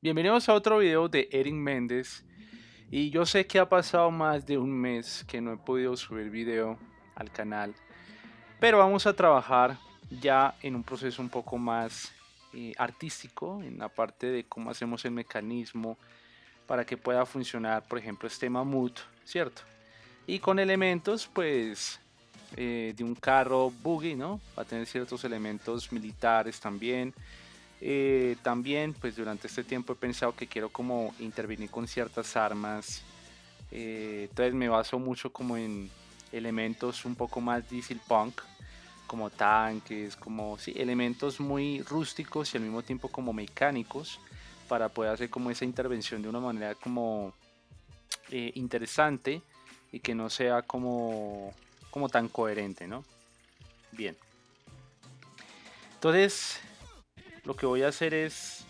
Bienvenidos a otro video de Eric Méndez. Y yo sé que ha pasado más de un mes que no he podido subir video al canal, pero vamos a trabajar ya en un proceso un poco más artístico, en la parte de cómo hacemos el mecanismo para que pueda funcionar, por ejemplo, este mamut, ¿cierto? Y con elementos, pues, de un carro buggy, ¿no? Va a tener ciertos elementos militares también. También, pues durante este tiempo he pensado que quiero como intervenir con ciertas armas. Entonces me baso mucho como en elementos un poco más diesel punk, como tanques, como sí, elementos muy rústicos y al mismo tiempo como mecánicos para poder hacer como esa intervención de una manera como interesante y que no sea como tan coherente, ¿no? Bien, entonces lo que voy a hacer es,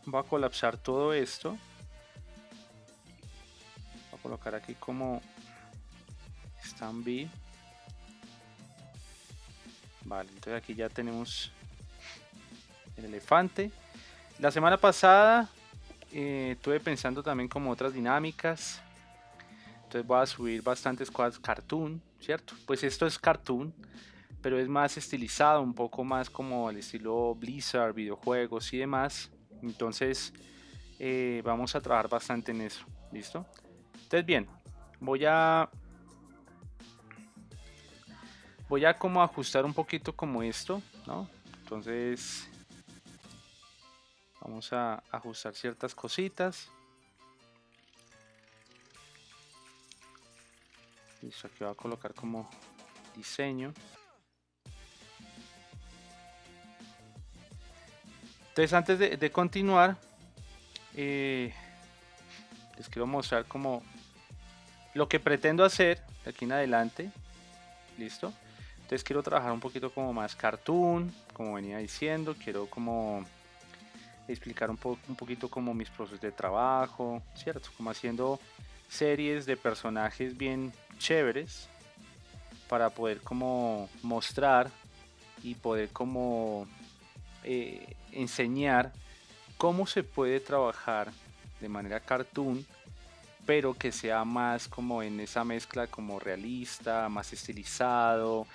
voy a colapsar todo esto. Voy a colocar aquí como stand B. Vale, entonces aquí ya tenemos el elefante. La semana pasada estuve pensando también como otras dinámicas. Entonces voy a subir bastantes cosas cartoon, ¿cierto? Pues esto es cartoon, pero es más estilizado, un poco más como el estilo Blizzard, videojuegos y demás. Entonces vamos a trabajar bastante en eso, ¿listo? Entonces bien, voy a voy a como ajustar un poquito como esto, ¿no? Entonces vamos a ajustar ciertas cositas. Listo, aquí voy a colocar como diseño. Entonces antes de continuar, eh, les quiero mostrar como lo que pretendo hacer de aquí en adelante. Listo. Entonces quiero trabajar un poquito como más cartoon, como venía diciendo. Quiero como explicar un poquito como mis procesos de trabajo, ¿cierto? Como haciendo series de personajes bien chéveres para poder como mostrar y poder como enseñar cómo se puede trabajar de manera cartoon, pero que sea más como en esa mezcla como realista, más estilizado,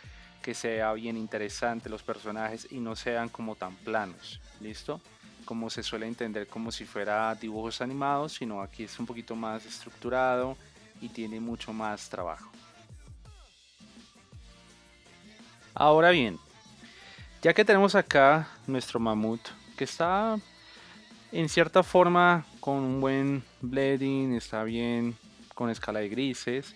que sea bien interesante los personajes y no sean como tan planos, ¿listo? Como se suele entender como si fuera dibujos animados, sino aquí es un poquito más estructurado y tiene mucho más trabajo. Ahora bien, ya que tenemos acá nuestro mamut, que está en cierta forma con un buen blending, está bien con escala de grises,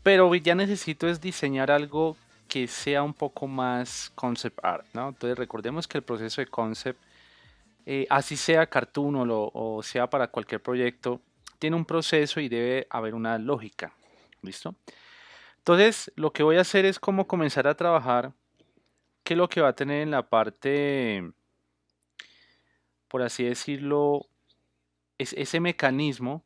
pero ya necesito es diseñar algo que sea un poco más concept art, ¿no? Entonces recordemos que el proceso de concept, así sea cartoon o sea para cualquier proyecto, tiene un proceso y debe haber una lógica, ¿listo? Entonces lo que voy a hacer es como comenzar a trabajar qué es lo que va a tener en la parte, por así decirlo, es ese mecanismo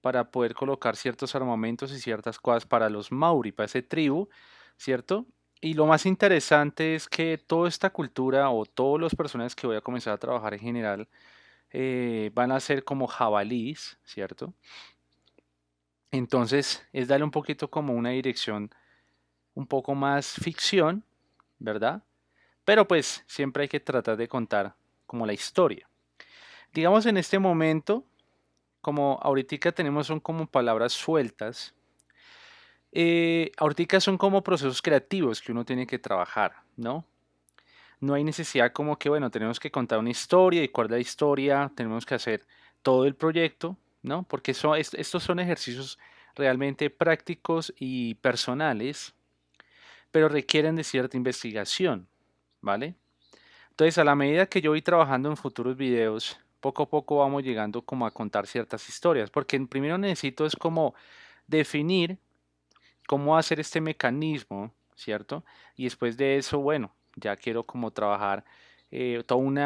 para poder colocar ciertos armamentos y ciertas cosas para los Maori, para esa tribu, ¿cierto? Y lo más interesante es que toda esta cultura o todos los personajes que voy a comenzar a trabajar en general van a ser como jabalíes, ¿cierto? Entonces es darle un poquito como una dirección un poco más ficción, ¿verdad? Pero pues siempre hay que tratar de contar como la historia. Digamos en este momento, como ahorita tenemos son como palabras sueltas. Ahorita son como procesos creativos que uno tiene que trabajar, ¿no? No hay necesidad como que, bueno, tenemos que contar una historia y cuál es la historia, tenemos que hacer todo el proyecto, ¿no? Porque estos son ejercicios realmente prácticos y personales, pero requieren de cierta investigación, ¿vale? Entonces, a la medida que yo voy trabajando en futuros videos, poco a poco vamos llegando como a contar ciertas historias, porque primero necesito es como definir cómo hacer este mecanismo, ¿cierto? Y después de eso, bueno, ya quiero como trabajar todo un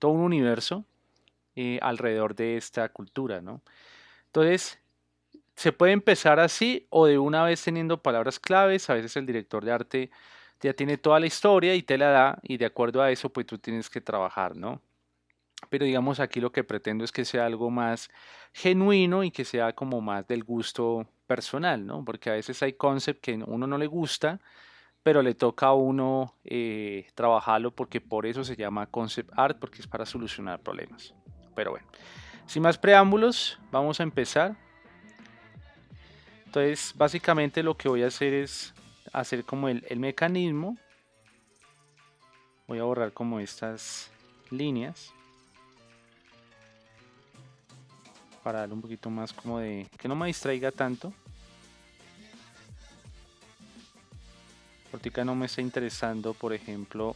universo alrededor de esta cultura, ¿no? Entonces, se puede empezar así o de una vez teniendo palabras claves. A veces el director de arte ya tiene toda la historia y te la da y de acuerdo a eso, pues tú tienes que trabajar, ¿no? pero digamos aquí lo que pretendo es que sea algo más genuino y que sea como más del gusto personal, ¿no? Porque a veces hay concepts que a uno no le gusta, pero le toca a uno trabajarlo porque por eso se llama concept art, porque es para solucionar problemas. Pero bueno, sin más preámbulos, vamos a empezar. Entonces, básicamente lo que voy a hacer es hacer como el mecanismo. Voy a borrar como estas líneas para darle un poquito más como de... que no me distraiga tanto. Ahorita no me está interesando, por ejemplo,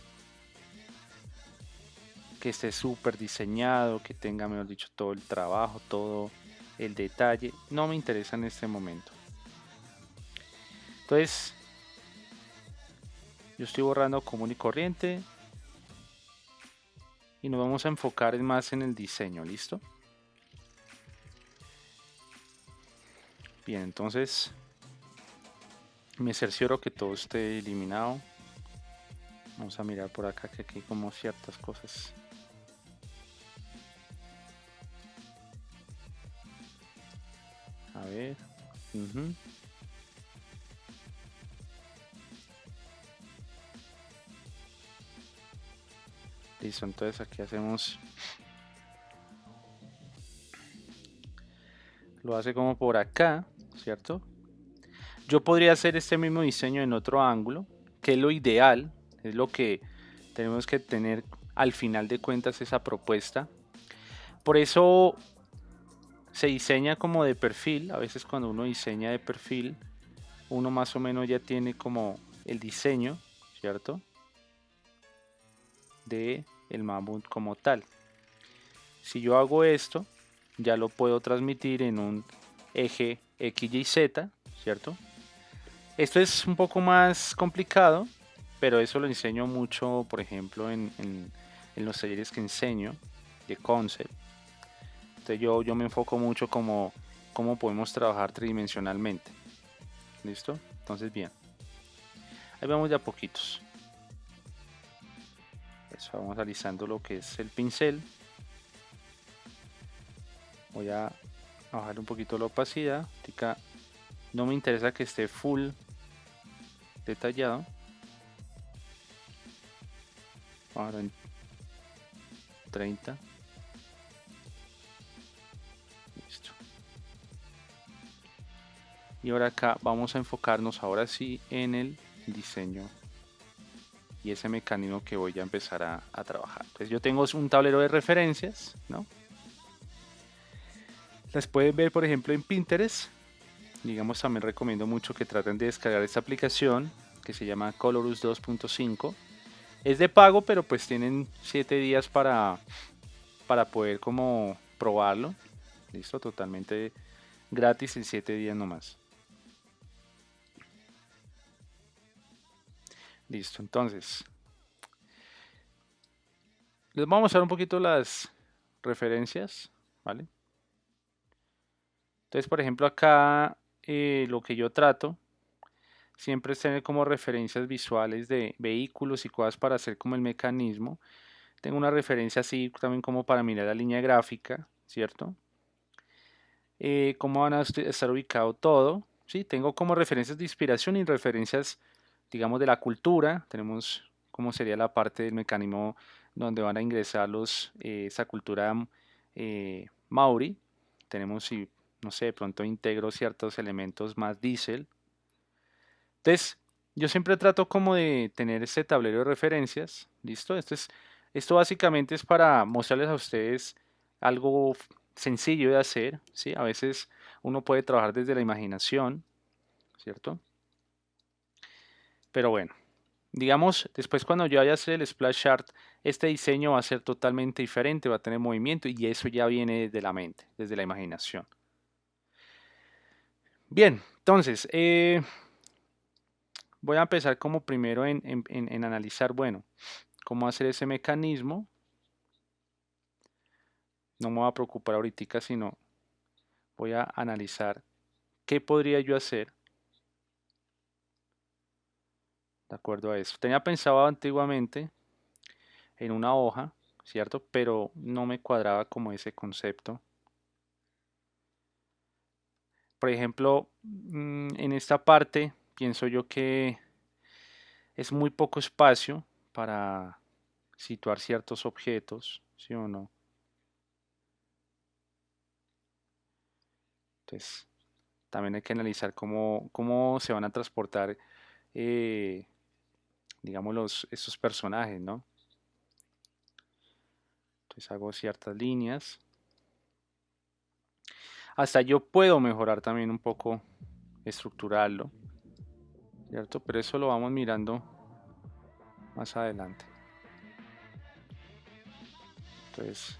que esté súper diseñado, que tenga, mejor dicho, todo el trabajo, todo el detalle. No me interesa en este momento. Entonces, yo estoy borrando común y corriente y nos vamos a enfocar más en el diseño, ¿listo? Bien, entonces me cercioro que todo esté eliminado. Vamos a mirar por acá que aquí hay como ciertas cosas. A ver. Ujú. Listo, entonces aquí hacemos... Lo hace como por acá, ¿cierto? Yo podría hacer este mismo diseño en otro ángulo, que es lo ideal, es lo que tenemos que tener al final de cuentas esa propuesta. Por eso se diseña como de perfil, a veces cuando uno diseña de perfil, uno más o menos ya tiene como el diseño, ¿cierto? De el mamut como tal. Si yo hago esto, ya lo puedo transmitir en un eje X, Y, Z, ¿cierto? Esto es un poco más complicado, pero eso lo enseño mucho, por ejemplo, en los talleres que enseño de concept. Entonces yo me enfoco mucho como cómo podemos trabajar tridimensionalmente. ¿Listo? Entonces bien, ahí vamos de a poquitos. Eso, vamos alisando lo que es el pincel. Voy a bajar un poquito la opacidad. No me interesa que esté full detallado. Ahora en 30. Listo. Y ahora acá vamos a enfocarnos ahora sí en el diseño y ese mecanismo que voy a empezar a trabajar. Entonces yo tengo un tablero de referencias, ¿no? Las pueden ver por ejemplo en Pinterest. Digamos, también recomiendo mucho que traten de descargar esta aplicación que se llama Colorus 2.5. Es de pago, pero pues tienen 7 días para poder como probarlo. Listo, totalmente gratis en 7 días nomás. Listo, entonces les vamos a mostrar un poquito las referencias, ¿vale? Entonces, por ejemplo, acá lo que yo trato siempre es tener como referencias visuales de vehículos y cosas para hacer como el mecanismo. Tengo una referencia así también como para mirar la línea gráfica, ¿cierto? Cómo van a estar ubicado todo, ¿sí? Tengo como referencias de inspiración y referencias, digamos, de la cultura. Tenemos cómo sería la parte del mecanismo donde van a ingresar esa cultura Maori. Tenemos, si, no sé, de pronto integro ciertos elementos más diésel. Entonces, yo siempre trato como de tener este tablero de referencias, ¿listo? Esto básicamente es para mostrarles a ustedes algo sencillo de hacer, ¿sí? A veces uno puede trabajar desde la imaginación, ¿cierto? Pero bueno, digamos, después cuando yo vaya a hacer el splash art, este diseño va a ser totalmente diferente, va a tener movimiento y eso ya viene desde la mente, desde la imaginación. Bien, entonces, voy a empezar como primero en analizar, bueno, cómo hacer ese mecanismo. No me voy a preocupar ahorita, sino voy a analizar qué podría yo hacer de acuerdo a eso. Tenía pensado antiguamente en una hoja, ¿cierto? Pero no me cuadraba como ese concepto. Por ejemplo, en esta parte pienso yo que es muy poco espacio para situar ciertos objetos, ¿sí o no? Entonces, también hay que analizar cómo se van a transportar, eh, digamos, estos personajes, ¿no? Entonces hago ciertas líneas. Hasta yo puedo mejorar también un poco, estructurarlo, ¿cierto? Pero eso lo vamos mirando más adelante. Entonces,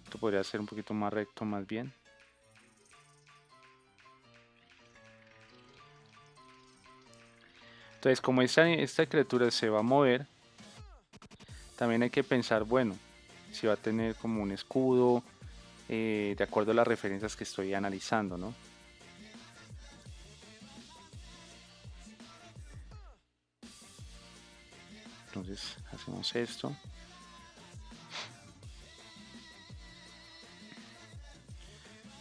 esto podría ser un poquito más recto, más bien. Entonces, como esta criatura se va a mover, también hay que pensar, bueno, si va a tener como un escudo, de acuerdo a las referencias que estoy analizando, ¿no? Entonces, hacemos esto.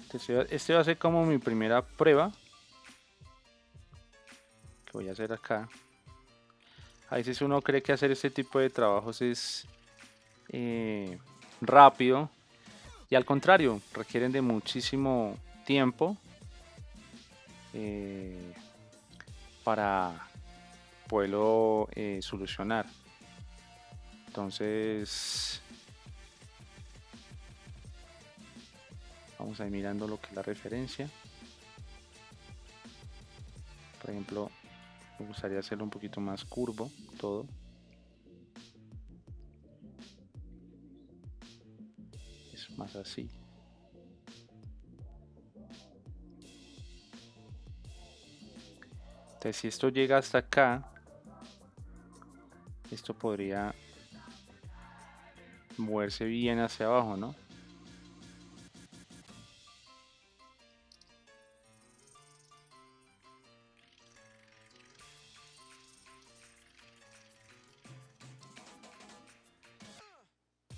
Entonces, este va a ser como mi primera prueba que voy a hacer acá. A veces uno cree que hacer este tipo de trabajos es eh, rápido y al contrario, requieren de muchísimo tiempo eh, para poderlo solucionar. Entonces, vamos a ir mirando lo que es la referencia. Por ejemplo, me gustaría hacerlo un poquito más curvo todo. Es más así. Entonces, si esto llega hasta acá, esto podría moverse bien hacia abajo, ¿no?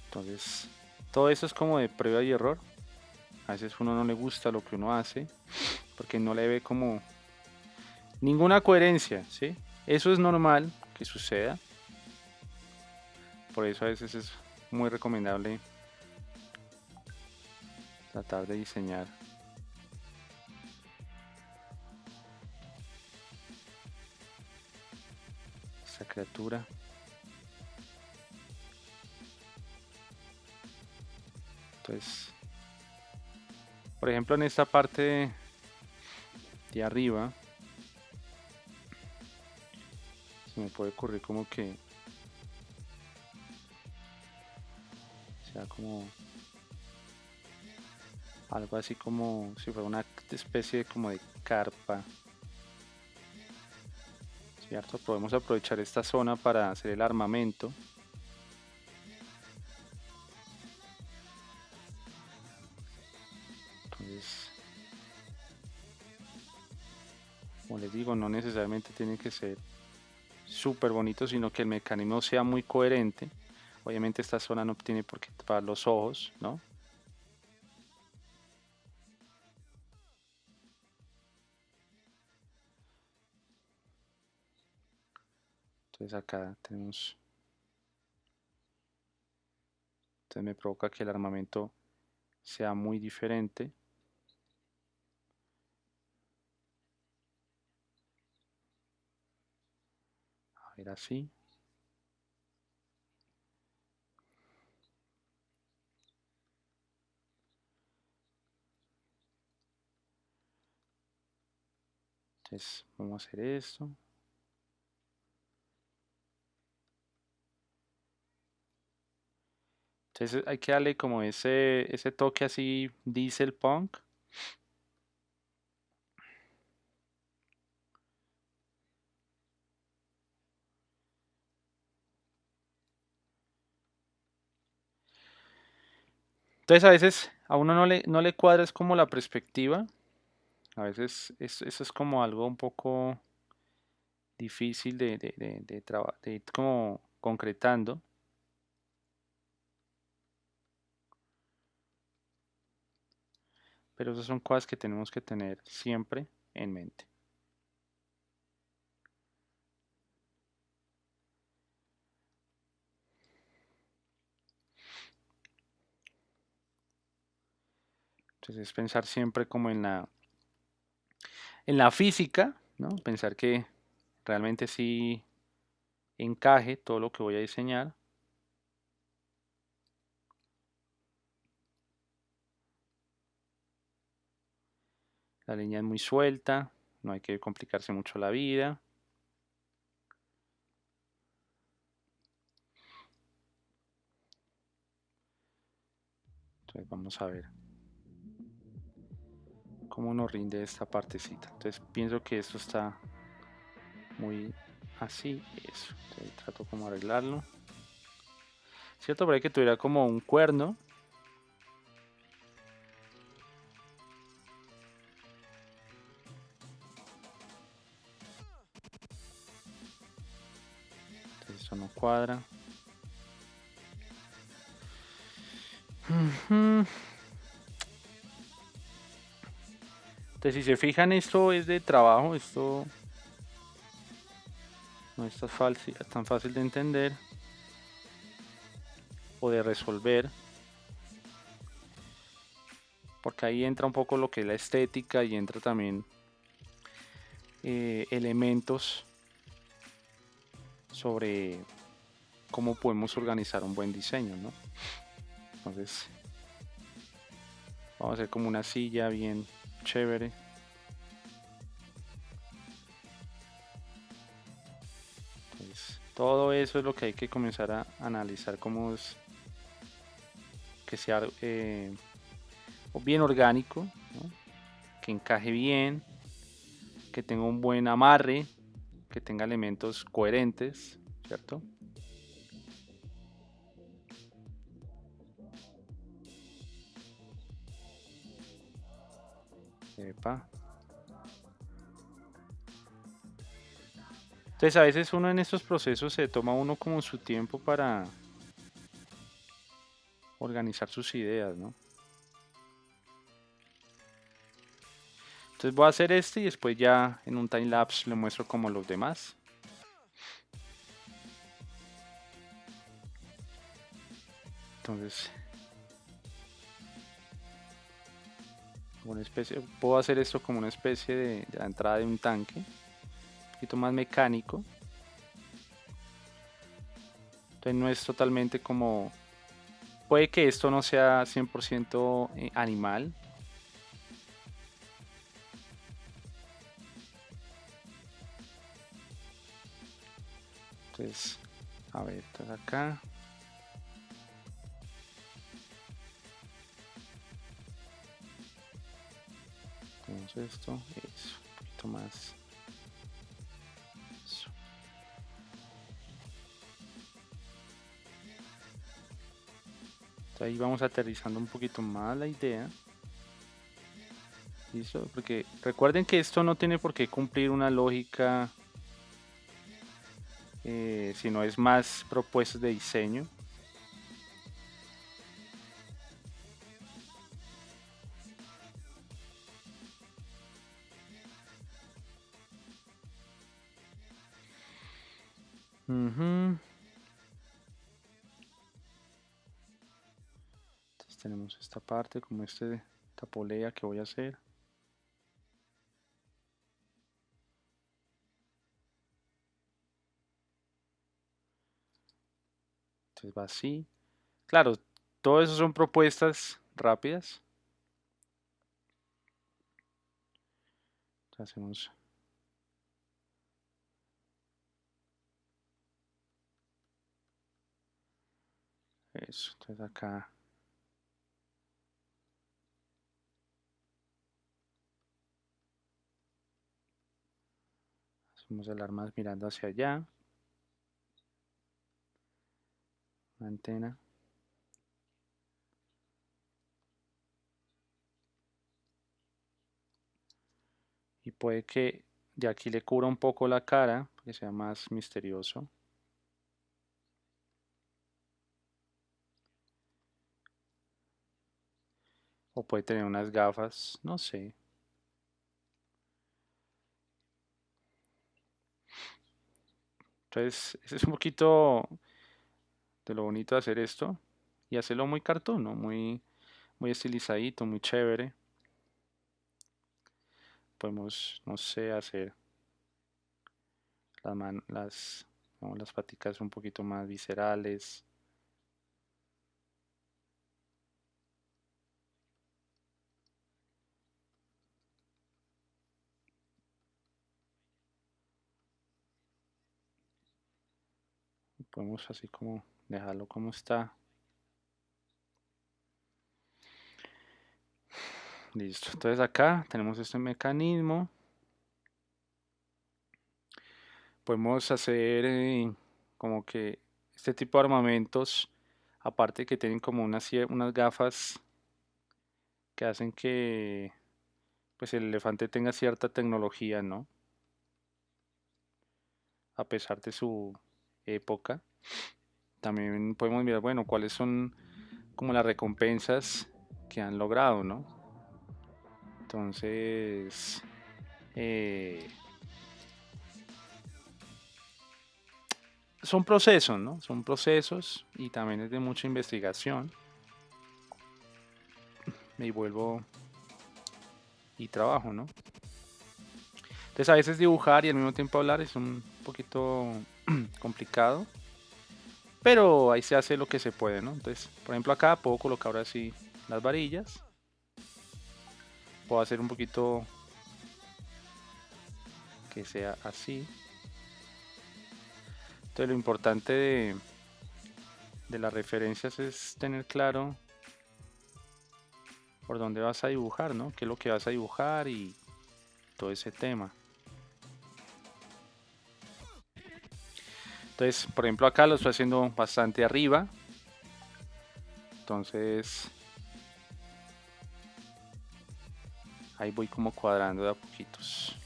Entonces, todo eso es como de prueba y error. A veces uno no le gusta lo que uno hace porque no le ve como ninguna coherencia, ¿sí? Eso es normal que suceda. Por eso a veces es muy recomendable tratar de diseñar esta criatura. Entonces, por ejemplo, en esta parte de arriba, se me puede ocurrir como que sea como algo así como si fuera una especie como de carpa, ¿cierto? Podemos aprovechar esta zona para hacer el armamento. Entonces, como les digo, no necesariamente tiene que ser súper bonito, sino que el mecanismo sea muy coherente. Obviamente esta zona no tiene por qué tapar los ojos, ¿no? Entonces acá tenemos, entonces me provoca que el armamento sea muy diferente. A ver así. Entonces vamos a hacer esto. Entonces hay que darle como ese toque así diesel punk. Entonces a veces a uno no le cuadra es como la perspectiva. A veces eso es como algo un poco difícil de ir como concretando. pero esas son cosas que tenemos que tener siempre en mente. Entonces es pensar siempre como en la física, ¿no? Pensar que realmente sí encaje todo lo que voy a diseñar. La línea es muy suelta, no hay que complicarse mucho la vida. Entonces vamos a ver cómo nos rinde esta partecita. Entonces pienso que esto está muy así, eso. Entonces trato como arreglarlo. Cierto, por ahí que tuviera como un cuerno. Entonces eso no cuadra. Ujú. Entonces si se fijan, esto es de trabajo, esto no es tan fácil de entender o de resolver, porque ahí entra un poco lo que es la estética y entra también elementos sobre cómo podemos organizar un buen diseño, ¿no? Entonces vamos a hacer como una silla bien chévere. Entonces, todo eso es lo que hay que comenzar a analizar cómo es que sea bien orgánico, ¿no? Que encaje bien, que tenga un buen amarre, que tenga elementos coherentes, ¿cierto? Epa. Entonces a veces uno en estos procesos se toma uno como su tiempo para organizar sus ideas, ¿no? Entonces voy a hacer este y después ya en un time lapse le muestro como los demás. Entonces, una especie, puedo hacer esto como una especie de la entrada de un tanque, un poquito más mecánico. Entonces no es totalmente como, puede que esto no sea 100% animal. Entonces, a ver, entonces acá. Tenemos esto, eso, un poquito más. Eso. Entonces ahí vamos aterrizando un poquito más la idea. ¿Listo? Porque recuerden que esto no tiene por qué cumplir una lógica, sino es más propuestas de diseño. Ujú. Entonces tenemos esta parte como esta polea que voy a hacer. Entonces va así. Claro, todo eso son propuestas rápidas. Entonces hacemos eso. Entonces acá hacemos el arma mirando hacia allá. Una antena. Y puede que de aquí le cubra un poco la cara, que sea más misterioso. O puede tener unas gafas, no sé. Entonces, ese es un poquito de lo bonito de hacer esto. Y hacerlo muy cartoon, ¿no? Muy estilizadito, muy chévere. Podemos, no sé, hacer como las paticas un poquito más viscerales. Podemos así como dejarlo como está. Listo. Entonces acá tenemos este mecanismo. Podemos hacer como que este tipo de armamentos, aparte que tienen como unas gafas que hacen que pues el elefante tenga cierta tecnología, ¿no? A pesar de su época. También podemos mirar, bueno, cuáles son como las recompensas que han logrado, ¿no? Entonces, eh, son procesos, ¿no? Son procesos y también es de mucha investigación. Y vuelvo y trabajo, ¿no? Entonces a veces dibujar y al mismo tiempo hablar es un poquito complicado, pero ahí se hace lo que se puede, ¿no? Entonces, por ejemplo acá puedo colocar ahora sí las varillas, puedo hacer un poquito que sea así. Entonces lo importante de las referencias es tener claro por dónde vas a dibujar, ¿no? Qué es lo que vas a dibujar y todo ese tema. Entonces, por ejemplo acá lo estoy haciendo bastante arriba, entonces ahí voy como cuadrando de a poquitos.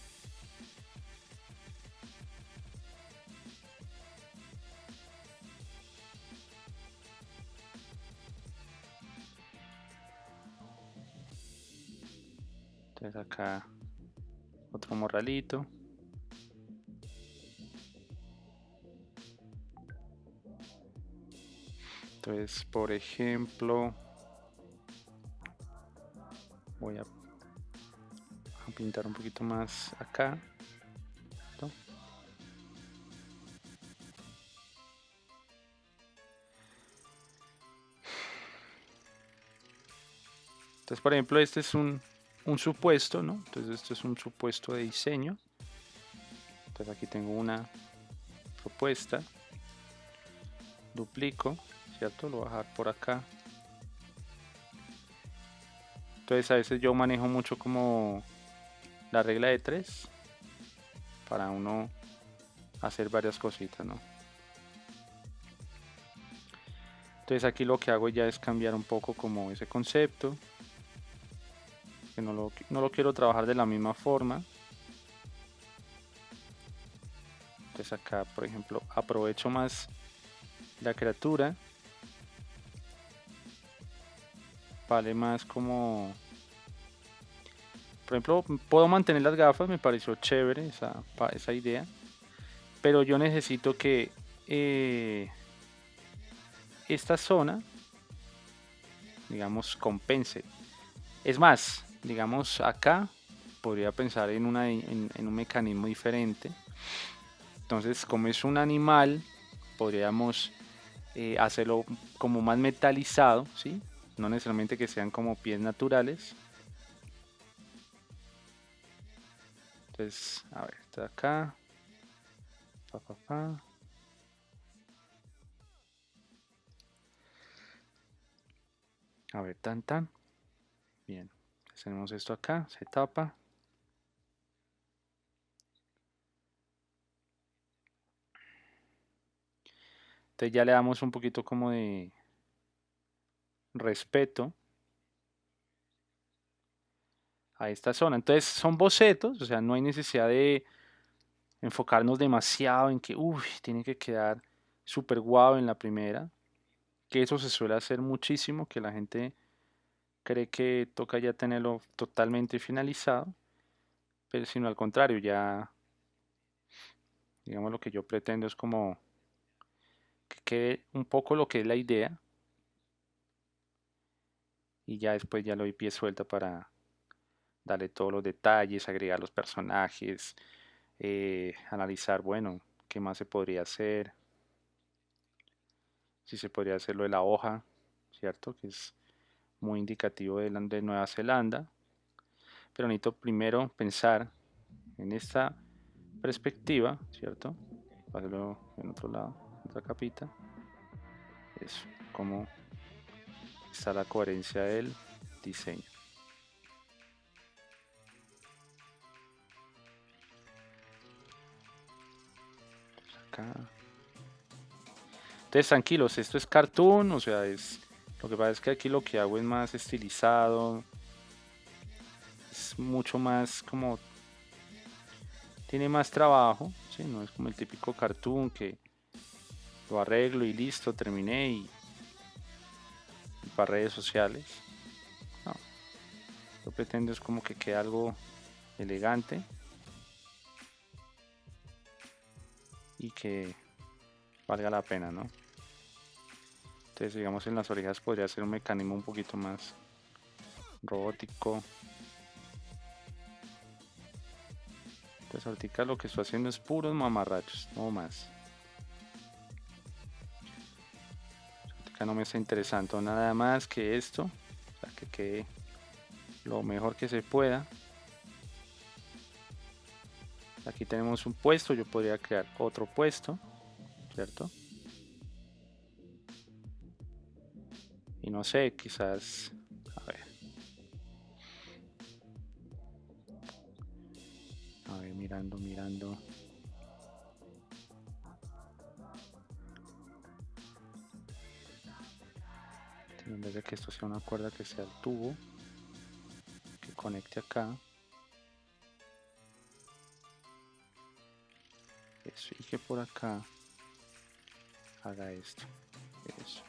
Entonces acá otro morralito. Entonces, por ejemplo, voy a pintar un poquito más acá, ¿no? Entonces, por ejemplo, este es un supuesto, ¿no? Entonces, esto es un supuesto de diseño. Entonces, aquí tengo una propuesta, duplico, ¿cierto? Lo voy a dejar por acá. Entonces, a veces yo manejo mucho como la regla de 3 para uno hacer varias cositas, ¿no? Entonces, aquí lo que hago ya es cambiar un poco como ese concepto, que no lo quiero trabajar de la misma forma. Entonces acá, por ejemplo, aprovecho más la criatura. Vale más como... Por ejemplo, puedo mantener las gafas, me pareció chévere esa idea. Pero yo necesito que esta zona, digamos, compense. Es más, digamos, acá podría pensar en un mecanismo diferente. Entonces, como es un animal, podríamos hacerlo como más metalizado, ¿sí? No necesariamente que sean como pies naturales. Entonces, a ver, esto de acá. Pa, pa, pa. A ver, tan, tan. Bien. Tenemos esto acá, se tapa. Entonces ya le damos un poquito como de respeto a esta zona. Entonces son bocetos, o sea, no hay necesidad de enfocarnos demasiado en que, uff, tiene que quedar súper guau en la primera. Que eso se suele hacer muchísimo, que la gente cree que toca ya tenerlo totalmente finalizado, pero sino al contrario, ya, digamos, lo que yo pretendo es como que quede un poco lo que es la idea y ya después ya le doy pie suelta para darle todos los detalles, agregar los personajes, analizar, bueno, qué más se podría hacer, si se podría hacer lo de la hoja, ¿cierto? Que es muy indicativo de Nueva Zelanda, pero necesito primero pensar en esta perspectiva, ¿cierto? Hacerlo en otro lado, otra capita. Eso, cómo está la coherencia del diseño. Acá. Entonces, tranquilos, esto es cartoon, o sea, es lo que pasa es que aquí lo que hago es más estilizado, es mucho más como tiene más trabajo, ¿sí? No es como el típico cartoon que lo arreglo y listo, terminé y para redes sociales. No, yo pretendo es como que quede algo elegante y que valga la pena, ¿no? Entonces, digamos, en las orejas podría ser un mecanismo un poquito más robótico. Entonces, ahorita lo que estoy haciendo es puros mamarrachos, no más. Ahorita no me está interesando nada más que esto, para que quede lo mejor que se pueda. Aquí tenemos un puesto, yo podría crear otro puesto, ¿cierto? Y no sé, quizás, a ver, mirando. En vez de que esto sea una cuerda, que sea el tubo que conecte acá. Eso, y que por acá haga esto. Eso.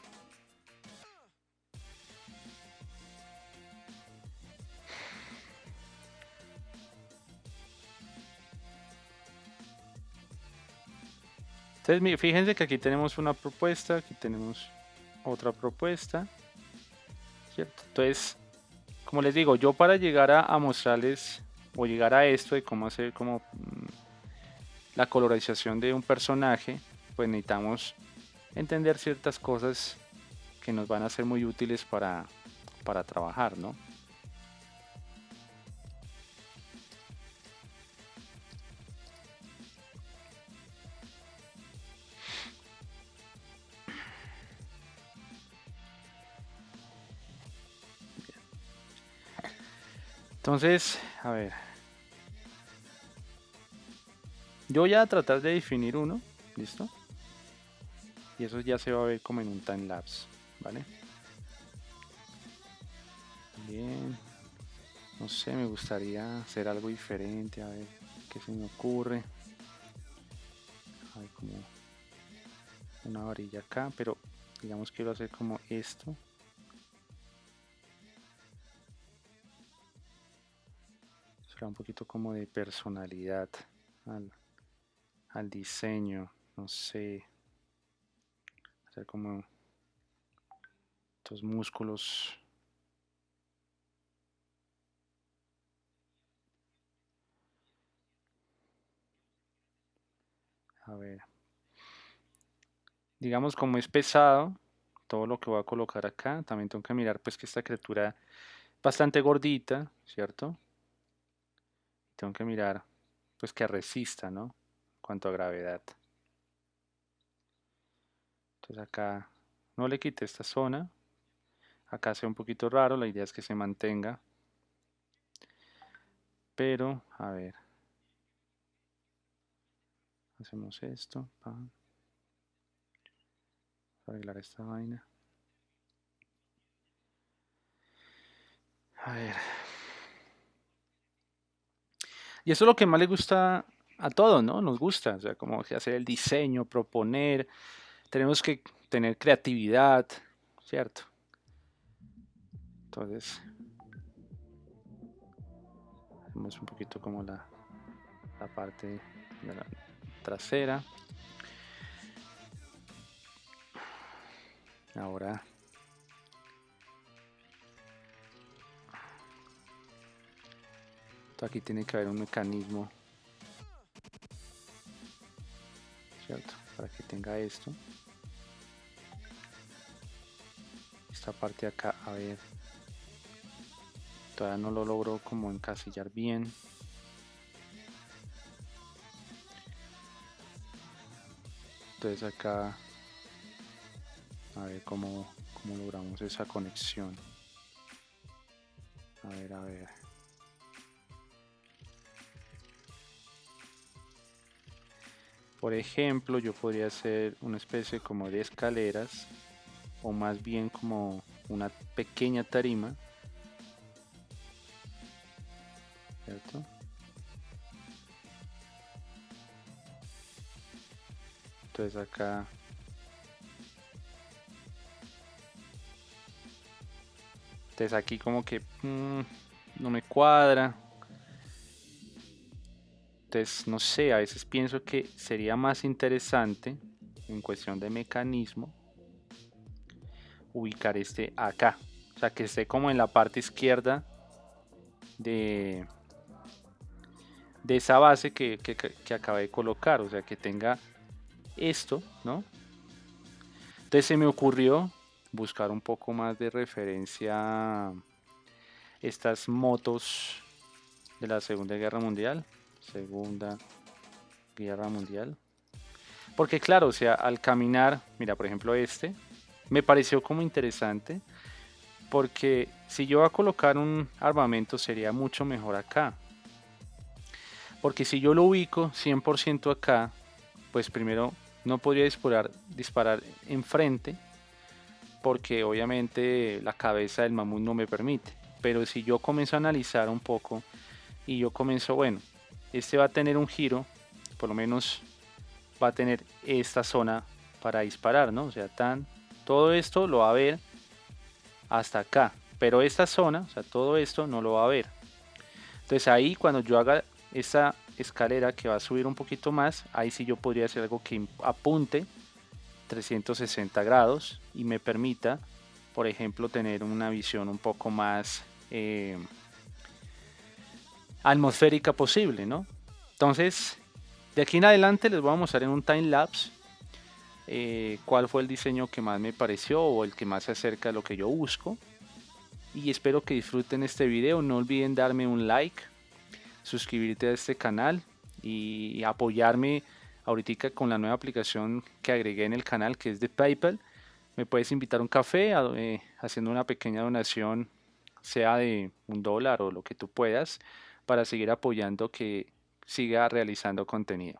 Entonces, fíjense que aquí tenemos una propuesta, aquí tenemos otra propuesta, ¿cierto? Entonces, como les digo, yo para llegar a mostrarles o llegar a esto de cómo hacer como la colorización de un personaje, pues necesitamos entender ciertas cosas que nos van a ser muy útiles para trabajar, ¿no? Entonces, a ver, yo voy a tratar de definir uno, ¿listo? Y eso ya se va a ver como en un time lapse, ¿vale? Bien, no sé, me gustaría hacer algo diferente, a ver qué se me ocurre. Hay como una varilla acá, pero digamos que quiero hacer como esto. Será un poquito como de personalidad al, al diseño, no sé, hacer como estos músculos. A ver, digamos como es pesado todo lo que voy a colocar acá, también tengo que mirar pues que esta criatura es bastante gordita, ¿cierto? Tengo que mirar pues que resista, ¿no? En cuanto a gravedad. Entonces acá no le quité esta zona. Acá sea un poquito raro, la idea es que se mantenga. Pero, a ver, hacemos esto para arreglar esta vaina. A ver. Y eso es lo que más le gusta a todos, ¿no? Nos gusta, o sea, como que hacer el diseño, proponer. Tenemos que tener creatividad, ¿cierto? Entonces hacemos un poquito como la parte de la trasera. Ahora aquí tiene que haber un mecanismo, ¿cierto? Para que tenga esto. Esta parte de acá, a ver, todavía no lo logro como encasillar bien. Entonces acá, a ver cómo logramos esa conexión. A ver, a ver. Por ejemplo, yo podría hacer una especie como de escaleras, o más bien como una pequeña tarima, ¿cierto? Entonces acá aquí como que no me cuadra. Entonces no sé, a veces pienso que sería más interesante en cuestión de mecanismo ubicar este acá, o sea que esté como en la parte izquierda de esa base que acabé de colocar, o sea que tenga esto, ¿no? Entonces se me ocurrió buscar un poco más de referencia a estas motos de la Segunda Guerra Mundial. Segunda Guerra Mundial. Porque claro, o sea, al caminar, mira, por ejemplo este, me pareció como interesante. Porque si yo voy a colocar un armamento sería mucho mejor acá. Porque si yo lo ubico 100% acá, pues primero no podría disparar enfrente. Porque obviamente la cabeza del mamut no me permite. Pero si yo comienzo a analizar un poco y yo comienzo, bueno, este va a tener un giro, por lo menos va a tener esta zona para disparar, ¿no? O sea, todo esto lo va a ver hasta acá, pero esta zona, o sea, todo esto no lo va a ver. Entonces ahí cuando yo haga esta escalera que va a subir un poquito más, ahí sí yo podría hacer algo que apunte 360 grados y me permita, por ejemplo, tener una visión un poco más atmosférica posible, ¿no? Entonces, de aquí en adelante les voy a mostrar en un time lapse cuál fue el diseño que más me pareció o el que más se acerca a lo que yo busco. Y espero que disfruten este video. No olviden darme un like, suscribirte a este canal y apoyarme ahorita con la nueva aplicación que agregué en el canal, que es de PayPal. Me puedes invitar a un café haciendo una pequeña donación, sea de $1 o lo que tú puedas, para seguir apoyando que siga realizando contenido.